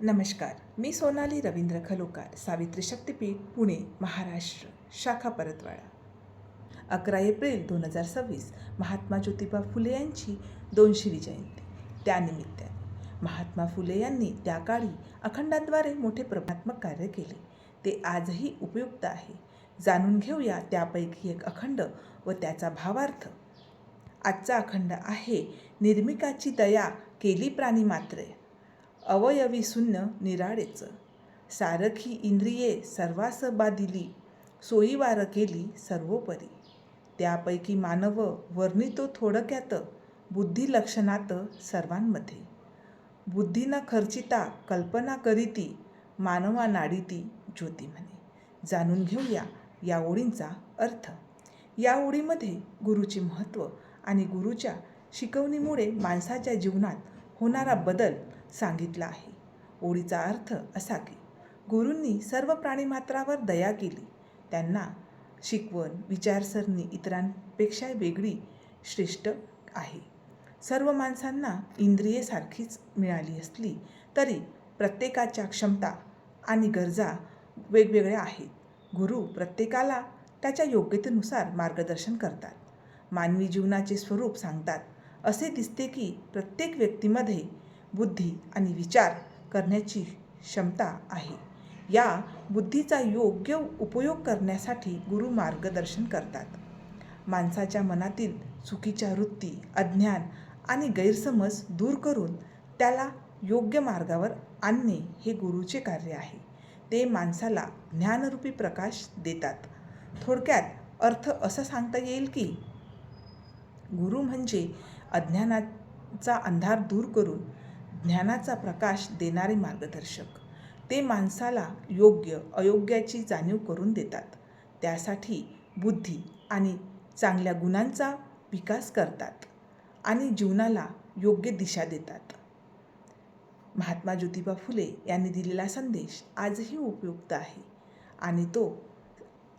नमस्कार, मी सोनाली रवींद्र खलोकार, सावित्री शक्तीपीठ, पुणे, महाराष्ट्र, शाखा परतवाडा. 11 एप्रिल 2026 महात्मा ज्योतिबा फुले यांची 200वी जयंती. त्यानिमित्ताने महात्मा फुले यांनी त्या काळी अखंडाद्वारे मोठे प्रभात्मक कार्य केले. ते आजही उपयुक्त आहे. जाणून घेऊया त्यापैकी एक अखंड व त्याचा भावार्थ. आजचा अखंड आहे, निर्मिकाची दया केली प्राणी मात्रे, अवयवी शून्य निराळेच, सारखी इंद्रिये सर्वास बादिली, सोयीवार केली सर्वोपरी. त्यापैकी मानव वर्णितो थोडक्यात, बुद्धी लक्षणात सर्वांमध्ये. बुद्धी न खर्चिता कल्पना करीती, मानवा नाडीती ज्योती म्हणे. जाणून घेऊया या ओळींचा अर्थ. या ओळीमध्ये गुरुचे महत्त्व आणि गुरुच्या शिकवणीमुळे माणसाच्या जीवनात होणारा बदल सांगितला आहे. ओळीचा अर्थ असा की गुरूंनी सर्व प्राणीमात्रावर दया केली. त्यांना शिकवण, विचारसरणी इतरांपेक्षा वेगळी, श्रेष्ठ आहे. सर्व माणसांना इंद्रिये सारखीच मिळाली असली तरी प्रत्येकाच्या क्षमता आणि गरजा वेगवेगळ्या आहेत. गुरु प्रत्येकाला त्याच्या योग्यतेनुसार मार्गदर्शन करतात, मानवी जीवनाचे स्वरूप सांगतात. असे दिसते की प्रत्येक व्यक्तीमध्ये बुद्धी आणि विचार करण्याची क्षमता आहे. या बुद्धीचा योग्य उपयोग करण्यासाठी गुरु मार्गदर्शन करतात. माणसाच्या मनातील चुकीच्या वृत्ती, अज्ञान आणि गैरसमज दूर करून त्याला योग्य मार्गावर आणणे हे गुरुचे कार्य आहे. ते माणसाला ज्ञानरूपी प्रकाश देतात. थोडक्यात अर्थ असा सांगता येईल की गुरु म्हणजे अज्ञानाचा अंधार दूर करून ज्ञानाचा प्रकाश देणारे मार्गदर्शक. ते माणसाला योग्य अयोग्याची जाणीव करून देतात. त्यासाठी बुद्धी आणि चांगल्या गुणांचा विकास करतात आणि जीवनाला योग्य दिशा देतात. महात्मा ज्योतिबा फुले यांनी दिलेला संदेश आजही उपयुक्त आहे आणि तो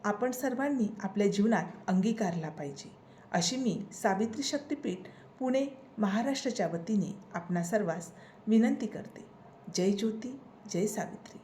आपण सर्वांनी आपल्या जीवनात अंगीकारला पाहिजे, अशी मी सावित्री शक्तीपीठ, पुणे, महाराष्ट्राच्या वतीने आपणा सर्वांस विनंती करते. जय ज्योती, जय सावित्री.